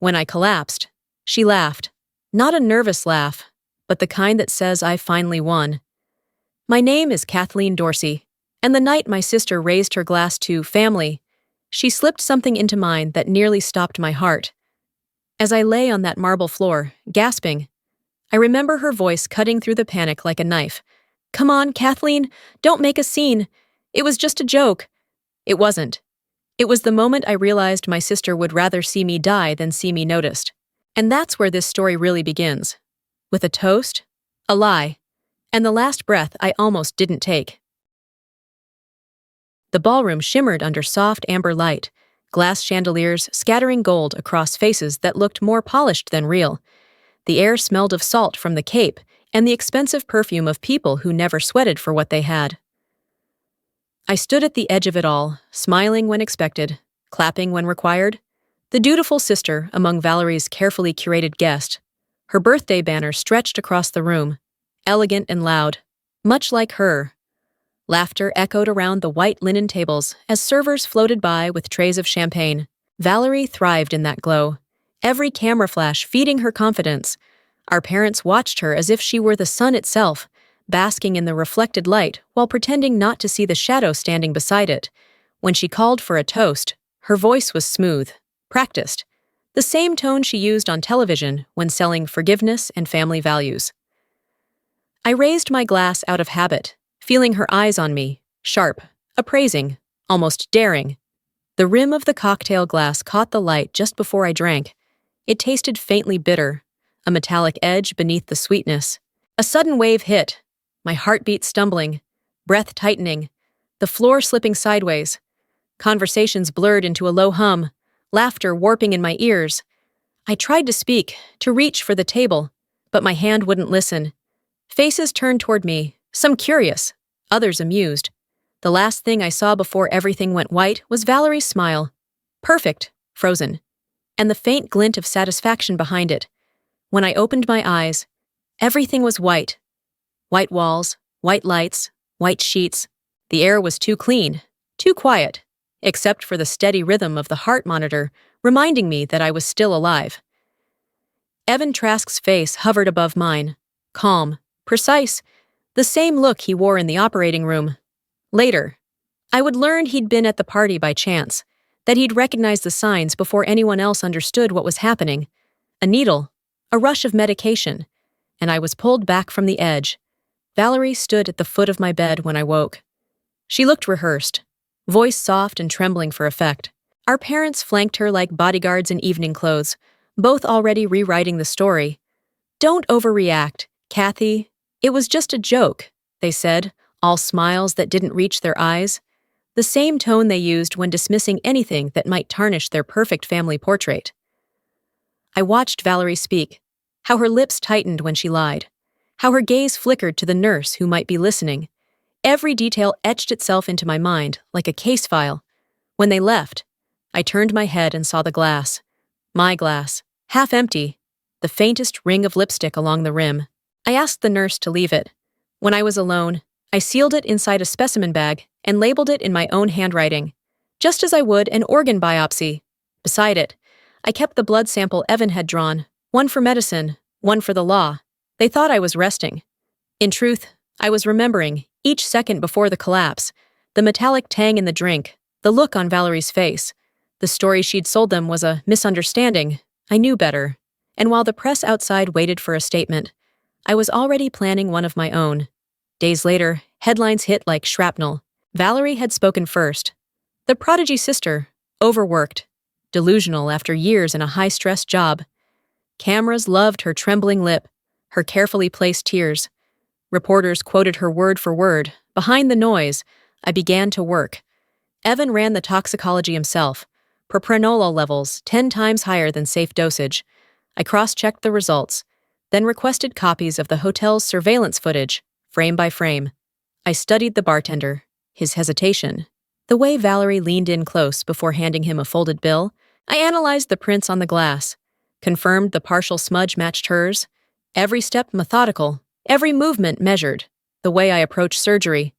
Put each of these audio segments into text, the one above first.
When I collapsed, she laughed. Not a nervous laugh, but the kind that says I finally won. My name is Kathleen Dorsey, and the night my sister raised her glass to family, she slipped something into mine that nearly stopped my heart. As I lay on that marble floor, gasping, I remember her voice cutting through the panic like a knife. "Come on, Kathleen, don't make a scene. It was just a joke." It wasn't. It was the moment I realized my sister would rather see me die than see me noticed. And that's where this story really begins. With a toast, a lie, and the last breath I almost didn't take. The ballroom shimmered under soft amber light, glass chandeliers scattering gold across faces that looked more polished than real. The air smelled of salt from the cape and the expensive perfume of people who never sweated for what they had. I stood at the edge of it all, smiling when expected, clapping when required, the dutiful sister among Valerie's carefully curated guests. Her birthday banner stretched across the room, elegant and loud, much like her. Laughter echoed around the white linen tables as servers floated by with trays of champagne. Valerie thrived in that glow, every camera flash feeding her confidence. Our parents watched her as if she were the sun itself, basking in the reflected light while pretending not to see the shadow standing beside it. When she called for a toast, her voice was smooth, practiced, the same tone she used on television when selling forgiveness and family values. I raised my glass out of habit, feeling her eyes on me, sharp, appraising, almost daring. The rim of the cocktail glass caught the light just before I drank. It tasted faintly bitter, a metallic edge beneath the sweetness. A sudden wave hit, my heartbeat stumbling, breath tightening, the floor slipping sideways. Conversations blurred into a low hum, laughter warping in my ears. I tried to speak, to reach for the table, but my hand wouldn't listen. Faces turned toward me, some curious, others amused. The last thing I saw before everything went white was Valerie's smile. Perfect, frozen, and the faint glint of satisfaction behind it. When I opened my eyes, everything was white. White walls, white lights, white sheets. The air was too clean, too quiet, except for the steady rhythm of the heart monitor reminding me that I was still alive. Evan Trask's face hovered above mine, calm, precise, the same look he wore in the operating room. Later, I would learn he'd been at the party by chance, that he'd recognized the signs before anyone else understood what was happening. A needle, a rush of medication, and I was pulled back from the edge. Valerie stood at the foot of my bed when I woke. She looked rehearsed, voice soft and trembling for effect. Our parents flanked her like bodyguards in evening clothes, both already rewriting the story. "Don't overreact, Kathy. It was just a joke," they said, all smiles that didn't reach their eyes. The same tone they used when dismissing anything that might tarnish their perfect family portrait. I watched Valerie speak, how her lips tightened when she lied, how her gaze flickered to the nurse who might be listening. Every detail etched itself into my mind like a case file. When they left, I turned my head and saw the glass. My glass, half empty, the faintest ring of lipstick along the rim. I asked the nurse to leave it. When I was alone, I sealed it inside a specimen bag and labeled it in my own handwriting, just as I would an organ biopsy. Beside it, I kept the blood sample Evan had drawn, one for medicine, one for the law. They thought I was resting. In truth, I was remembering, each second before the collapse, the metallic tang in the drink, the look on Valerie's face. The story she'd sold them was a misunderstanding. I knew better. And while the press outside waited for a statement, I was already planning one of my own. Days later, headlines hit like shrapnel. Valerie had spoken first. The prodigy sister, overworked, delusional after years in a high-stress job. Cameras loved her trembling lip, her carefully placed tears. Reporters quoted her word for word. Behind the noise, I began to work. Evan ran the toxicology himself, propranolol levels 10 times higher than safe dosage. I cross-checked the results, then requested copies of the hotel's surveillance footage, frame by frame. I studied the bartender, his hesitation, the way Valerie leaned in close before handing him a folded bill. I analyzed the prints on the glass, confirmed the partial smudge matched hers, every step methodical, every movement measured, the way I approached surgery.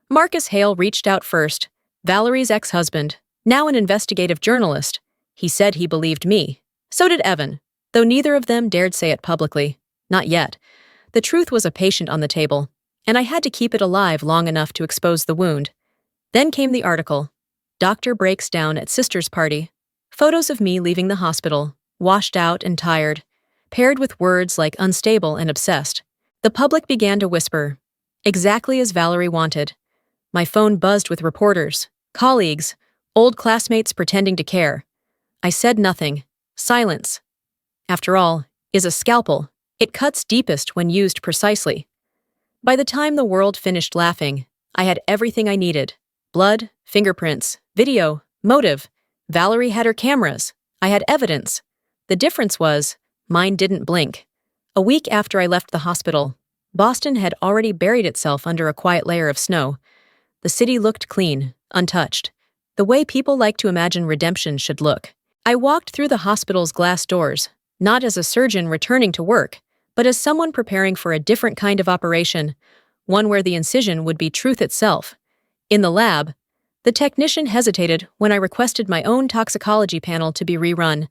Marcus Hale reached out first, Valerie's ex-husband, now an investigative journalist. He said he believed me, So did Evan, though neither of them dared say it publicly. Not yet. The truth was a patient on the table, and I had to keep it alive long enough to expose the wound. Then came the article. Doctor breaks down at sister's party. Photos of me leaving the hospital, washed out and tired, paired with words like unstable and obsessed. The public began to whisper, exactly as Valerie wanted. My phone buzzed with reporters, colleagues, old classmates pretending to care. I said nothing. Silence. After all, is a scalpel. It cuts deepest when used precisely. By the time the world finished laughing, I had everything I needed. Blood, fingerprints, video, motive. Valerie had her cameras. I had evidence. The difference was, mine didn't blink. A week after I left the hospital, Boston had already buried itself under a quiet layer of snow. The city looked clean, untouched, the way people like to imagine redemption should look. I walked through the hospital's glass doors, not as a surgeon returning to work, but as someone preparing for a different kind of operation, one where the incision would be truth itself. In the lab, the technician hesitated when I requested my own toxicology panel to be rerun.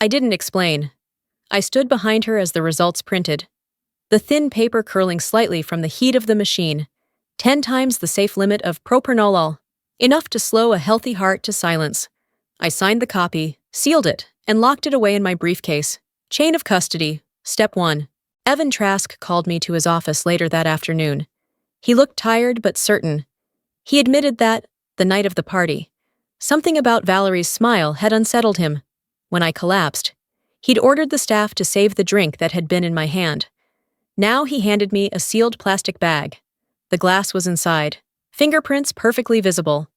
I didn't explain. I stood behind her as the results printed. The thin paper curling slightly from the heat of the machine, 10 times the safe limit of propranolol, enough to slow a healthy heart to silence. I signed the copy, sealed it, and locked it away in my briefcase. Chain of custody, step 1. Evan Trask called me to his office later that afternoon. He looked tired but certain. He admitted that, the night of the party, something about Valerie's smile had unsettled him. When I collapsed, he'd ordered the staff to save the drink that had been in my hand. Now he handed me a sealed plastic bag. The glass was inside, fingerprints perfectly visible.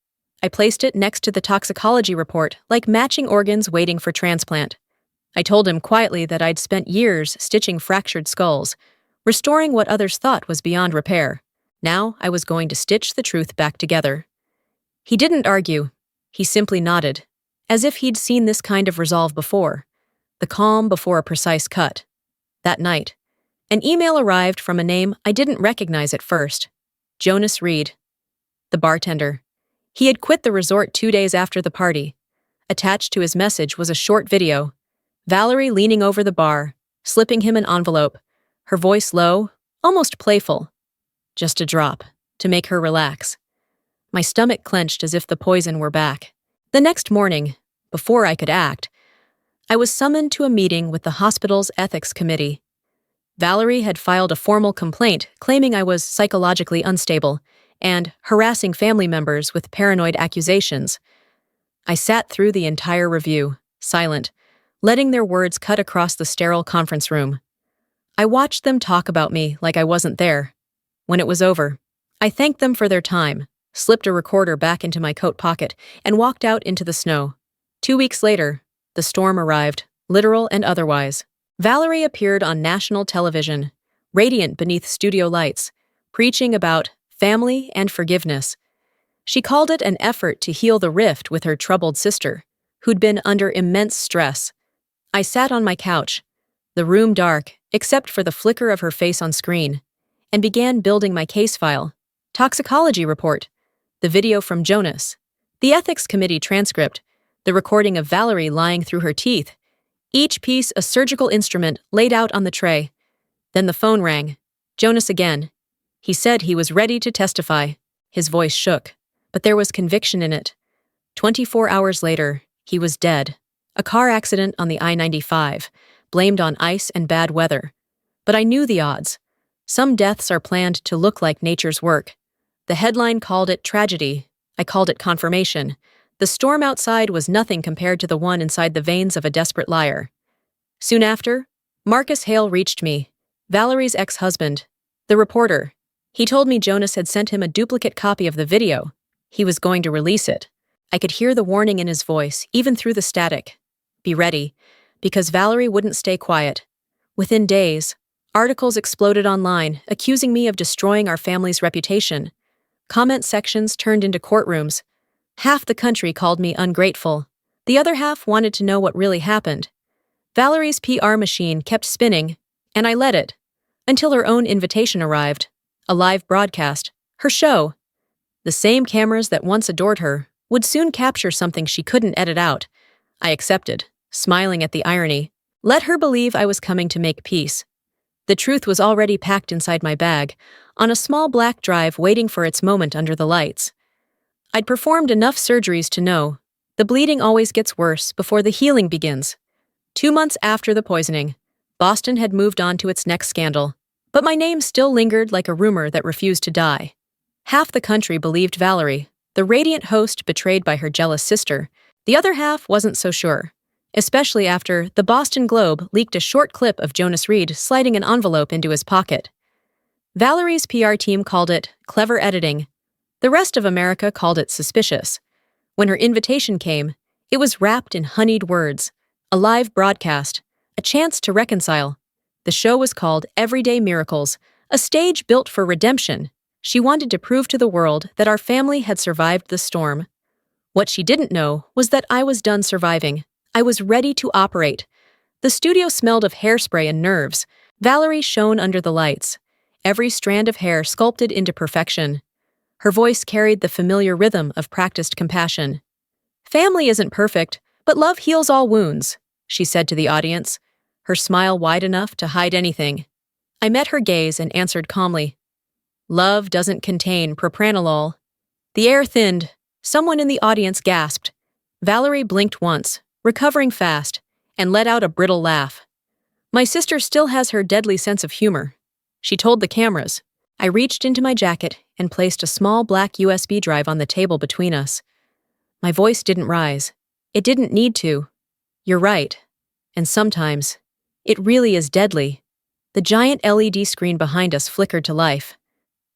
I placed it next to the toxicology report, like matching organs waiting for transplant. I told him quietly that I'd spent years stitching fractured skulls, restoring what others thought was beyond repair. Now I was going to stitch the truth back together. He didn't argue. He simply nodded, as if he'd seen this kind of resolve before, the calm before a precise cut. That night, an email arrived from a name I didn't recognize at first. Jonas Reed, the bartender. He had quit the resort 2 days after the party. Attached to his message was a short video. Valerie leaning over the bar, slipping him an envelope, her voice low, almost playful. Just a drop, to make her relax. My stomach clenched as if the poison were back. The next morning, before I could act, I was summoned to a meeting with the hospital's ethics committee. Valerie had filed a formal complaint claiming I was psychologically unstable and harassing family members with paranoid accusations. I sat through the entire review, silent, letting their words cut across the sterile conference room. I watched them talk about me like I wasn't there. When it was over, I thanked them for their time, slipped a recorder back into my coat pocket, and walked out into the snow. 2 weeks later, the storm arrived, literal and otherwise. Valerie appeared on national television, radiant beneath studio lights, preaching about family and forgiveness. She called it an effort to heal the rift with her troubled sister, who'd been under immense stress. I sat on my couch, the room dark except for the flicker of her face on screen, and began building my case file, toxicology report, the video from Jonas, the ethics committee transcript, the recording of Valerie lying through her teeth, each piece a surgical instrument laid out on the tray. Then the phone rang. Jonas again. He said he was ready to testify. His voice shook, but there was conviction in it. 24 hours later, he was dead. A car accident on the I-95, blamed on ice and bad weather. But I knew the odds. Some deaths are planned to look like nature's work. The headline called it tragedy. I called it confirmation. The storm outside was nothing compared to the one inside the veins of a desperate liar. Soon after, Marcus Hale reached me, Valerie's ex-husband, the reporter. He told me Jonas had sent him a duplicate copy of the video. He was going to release it. I could hear the warning in his voice, even through the static. Be ready, because Valerie wouldn't stay quiet. Within days, articles exploded online, accusing me of destroying our family's reputation. Comment sections turned into courtrooms. Half the country called me ungrateful. The other half wanted to know what really happened. Valerie's PR machine kept spinning, and I let it, until her own invitation arrived. A live broadcast, her show. The same cameras that once adored her would soon capture something she couldn't edit out. I accepted. smiling at the irony. Let her believe I was coming to make peace. The truth was already packed inside my bag, on a small black drive waiting for its moment under the lights. I'd performed enough surgeries to know the bleeding always gets worse before the healing begins. 2 months after the poisoning, Boston had moved on to its next scandal, but my name still lingered like a rumor that refused to die. Half the country believed Valerie, the radiant host betrayed by her jealous sister. The other half wasn't so sure, especially after the Boston Globe leaked a short clip of Jonas Reed sliding an envelope into his pocket. Valerie's PR team called it clever editing. The rest of America called it suspicious. When her invitation came, it was wrapped in honeyed words, a live broadcast, a chance to reconcile. The show was called Everyday Miracles, a stage built for redemption. She wanted to prove to the world that our family had survived the storm. What she didn't know was that I was done surviving. I was ready to operate. The studio smelled of hairspray and nerves. Valerie shone under the lights, every strand of hair sculpted into perfection. Her voice carried the familiar rhythm of practiced compassion. "Family isn't perfect, but love heals all wounds," she said to the audience, her smile wide enough to hide anything. I met her gaze and answered calmly. "Love doesn't contain propranolol." The air thinned. Someone in the audience gasped. Valerie blinked once, recovering fast, and let out a brittle laugh. "My sister still has her deadly sense of humor," she told the cameras. I reached into my jacket and placed a small black USB drive on the table between us. My voice didn't rise. It didn't need to. "You're right. And sometimes, it really is deadly." The giant LED screen behind us flickered to life.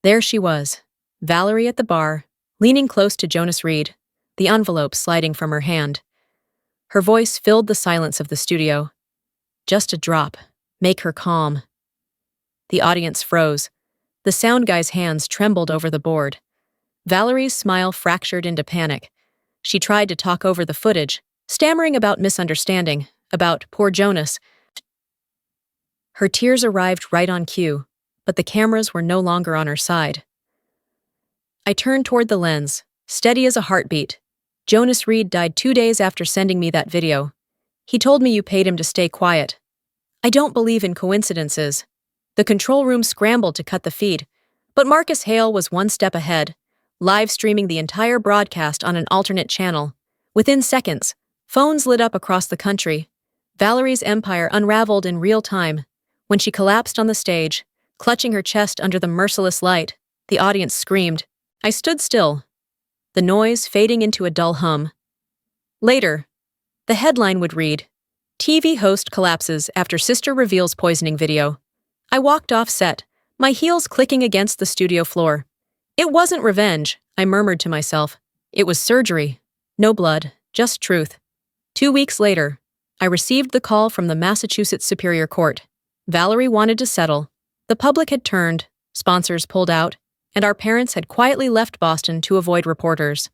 There she was, Valerie at the bar, leaning close to Jonas Reed, the envelope sliding from her hand. Her voice filled the silence of the studio. "Just a drop. Make her calm." The audience froze. The sound guy's hands trembled over the board. Valerie's smile fractured into panic. She tried to talk over the footage, stammering about misunderstanding, about poor Jonas. Her tears arrived right on cue, but the cameras were no longer on her side. I turned toward the lens, steady as a heartbeat. "Jonas Reed died 2 days after sending me that video. He told me you paid him to stay quiet. I don't believe in coincidences." The control room scrambled to cut the feed, but Marcus Hale was one step ahead, live streaming the entire broadcast on an alternate channel. Within seconds, phones lit up across the country. Valerie's empire unraveled in real time. When she collapsed on the stage, clutching her chest under the merciless light, the audience screamed. I stood still, the noise fading into a dull hum. Later, the headline would read, "TV host collapses after sister reveals poisoning video." I walked off set, my heels clicking against the studio floor. It wasn't revenge, I murmured to myself. It was surgery. No blood, just truth. 2 weeks later, I received the call from the Massachusetts Superior Court. Valerie wanted to settle. The public had turned, sponsors pulled out, and our parents had quietly left Boston to avoid reporters.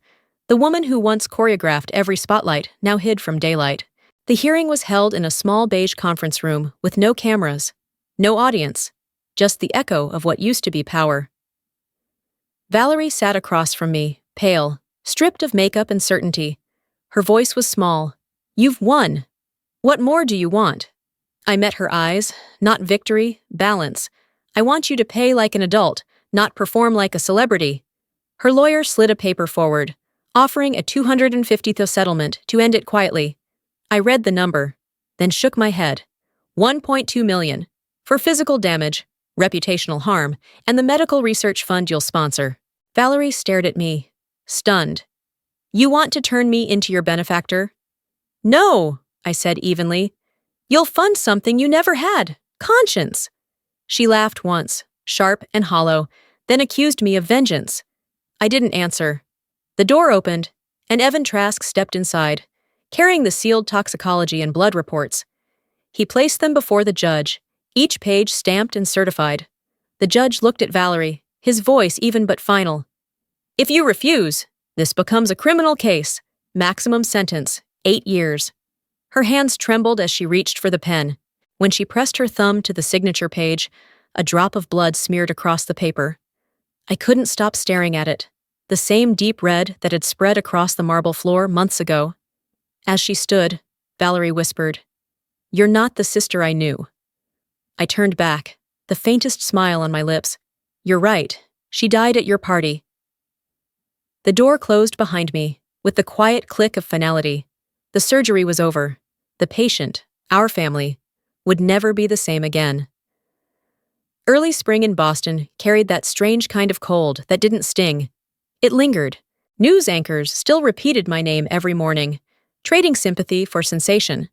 The woman who once choreographed every spotlight now hid from daylight. The hearing was held in a small beige conference room with no cameras. No audience, just the echo of what used to be power. Valerie sat across from me, pale, stripped of makeup and certainty. Her voice was small. "You've won. What more do you want?" I met her eyes, not victory, balance. "I want you to pay like an adult, not perform like a celebrity." Her lawyer slid a paper forward, offering a $250,000 settlement to end it quietly. I read the number, then shook my head. $1.2 million. For physical damage, reputational harm, and the medical research fund you'll sponsor. Valerie stared at me, stunned. "You want to turn me into your benefactor?" "No," I said evenly. "You'll fund something you never had, conscience." She laughed once, sharp and hollow, then accused me of vengeance. I didn't answer. The door opened, and Evan Trask stepped inside, carrying the sealed toxicology and blood reports. He placed them before the judge, each page stamped and certified. The judge looked at Valerie, his voice even but final. "If you refuse, this becomes a criminal case. Maximum sentence, 8 years. Her hands trembled as she reached for the pen. When she pressed her thumb to the signature page, a drop of blood smeared across the paper. I couldn't stop staring at it, the same deep red that had spread across the marble floor months ago. As she stood, Valerie whispered. "You're not the sister I knew." I turned back, the faintest smile on my lips. "You're right. She died at your party." The door closed behind me, with the quiet click of finality. The surgery was over. The patient, our family, would never be the same again. Early spring in Boston carried that strange kind of cold that didn't sting. It lingered. News anchors still repeated my name every morning, trading sympathy for sensation.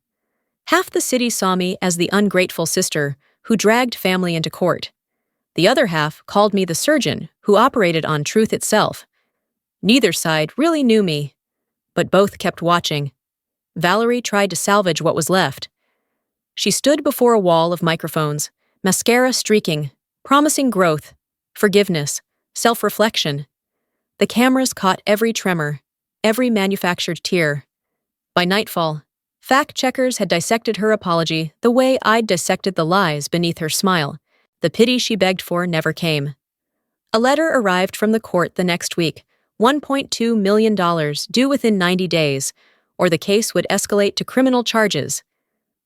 Half the city saw me as the ungrateful sister who dragged family into court. The other half called me the surgeon who operated on truth itself. Neither side really knew me, but both kept watching. Valerie tried to salvage what was left. She stood before a wall of microphones, mascara streaking, promising growth, forgiveness, self-reflection. The cameras caught every tremor, every manufactured tear. By nightfall, fact-checkers had dissected her apology the way I'd dissected the lies beneath her smile. The pity she begged for never came. A letter arrived from the court the next week, $1.2 million due within 90 days, or the case would escalate to criminal charges.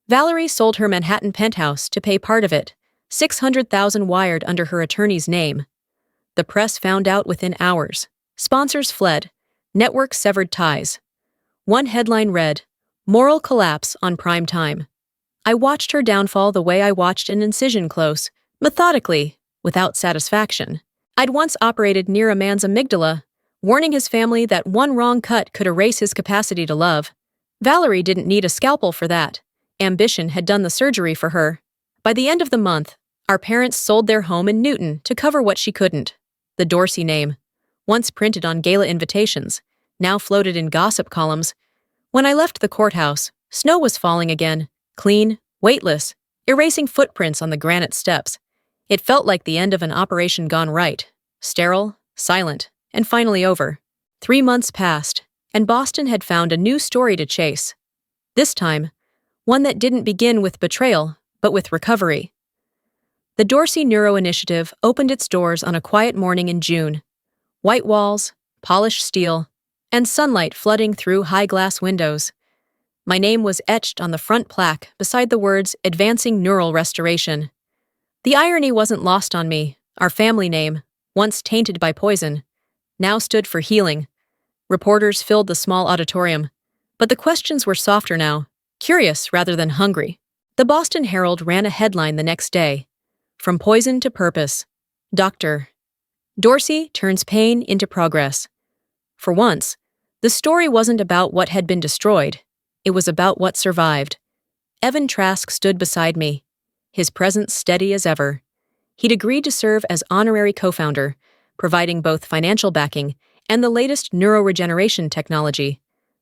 Valerie sold her Manhattan penthouse to pay part of it, $600,000 wired under her attorney's name. The press found out within hours. Sponsors fled. Networks severed ties. One headline read, "Moral collapse on prime time." I watched her downfall the way I watched an incision close, methodically, without satisfaction. I'd once operated near a man's amygdala, warning his family that one wrong cut could erase his capacity to love. Valerie didn't need a scalpel for that. Ambition had done the surgery for her. By the end of the month, our parents sold their home in Newton to cover what she couldn't. The Dorsey name, once printed on gala invitations, now floated in gossip columns. When I left the courthouse, snow was falling again, clean, weightless, erasing footprints on the granite steps. It felt like the end of an operation gone right, sterile, silent, and finally over. 3 months passed, and Boston had found a new story to chase. This time, one that didn't begin with betrayal, but with recovery. The Dorsey Neuro Initiative opened its doors on a quiet morning in June. White walls, polished steel, and sunlight flooding through high-glass windows. My name was etched on the front plaque beside the words "Advancing Neural Restoration." The irony wasn't lost on me. Our family name, once tainted by poison, now stood for healing. Reporters filled the small auditorium, but the questions were softer now, curious rather than hungry. The Boston Herald ran a headline the next day. From poison to purpose. Dr. Dorsey turns pain into progress. For once, the story wasn't about what had been destroyed. It was about what survived. Evan Trask stood beside me, his presence steady as ever. He'd agreed to serve as honorary co-founder, providing both financial backing and the latest neuroregeneration technology.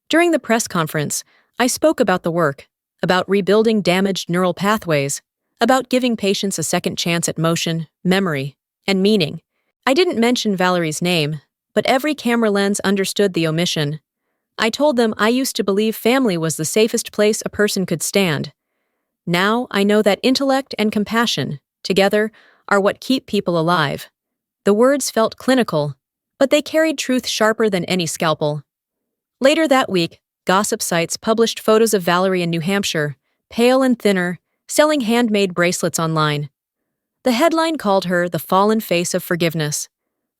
During the press conference, I spoke about the work, about rebuilding damaged neural pathways, about giving patients a second chance at motion, memory, and meaning. I didn't mention Valerie's name, but every camera lens understood the omission. I told them I used to believe family was the safest place a person could stand. Now I know that intellect and compassion, together, are what keep people alive. The words felt clinical, but they carried truth sharper than any scalpel. Later that week, gossip sites published photos of Valerie in New Hampshire, pale and thinner, selling handmade bracelets online. The headline called her the fallen face of forgiveness.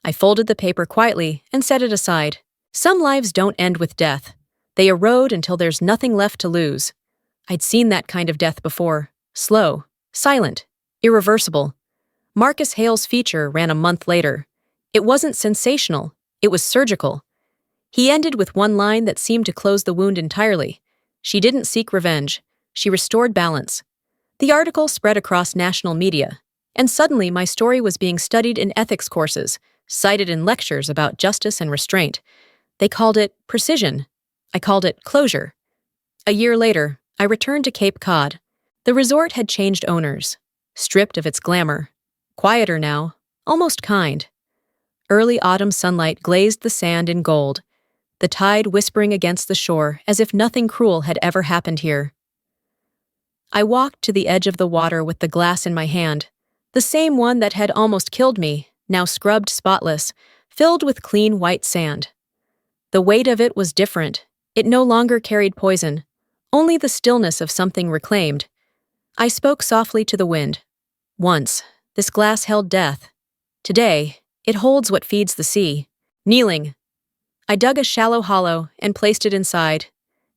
I folded the paper quietly and set it aside. Some lives don't end with death. They erode until there's nothing left to lose. I'd seen that kind of death before. Slow, silent, irreversible. Marcus Hale's feature ran a month later. It wasn't sensational. It was surgical. He ended with one line that seemed to close the wound entirely. She didn't seek revenge. She restored balance. The article spread across national media, and suddenly my story was being studied in ethics courses, cited in lectures about justice and restraint. They called it precision. I called it closure. A year later, I returned to Cape Cod. The resort had changed owners, stripped of its glamour. Quieter now, almost kind. Early autumn sunlight glazed the sand in gold, the tide whispering against the shore as if nothing cruel had ever happened here. I walked to the edge of the water with the glass in my hand, the same one that had almost killed me, now scrubbed spotless, filled with clean white sand. The weight of it was different. It no longer carried poison, only the stillness of something reclaimed. I spoke softly to the wind. Once, this glass held death. Today, it holds what feeds the sea. Kneeling, I dug a shallow hollow and placed it inside,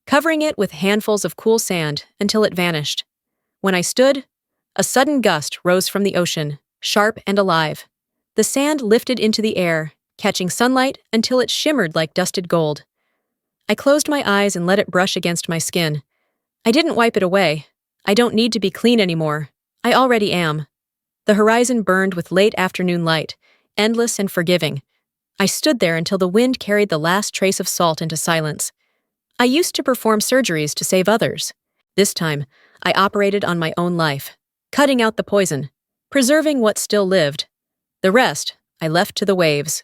covering it with handfuls of cool sand until it vanished. When I stood, a sudden gust rose from the ocean, sharp and alive. The sand lifted into the air, catching sunlight until it shimmered like dusted gold. I closed my eyes and let it brush against my skin. I didn't wipe it away. I don't need to be clean anymore. I already am. The horizon burned with late afternoon light, endless and forgiving. I stood there until the wind carried the last trace of salt into silence. I used to perform surgeries to save others. This time, I operated on my own life, cutting out the poison, preserving what still lived. The rest, I left to the waves.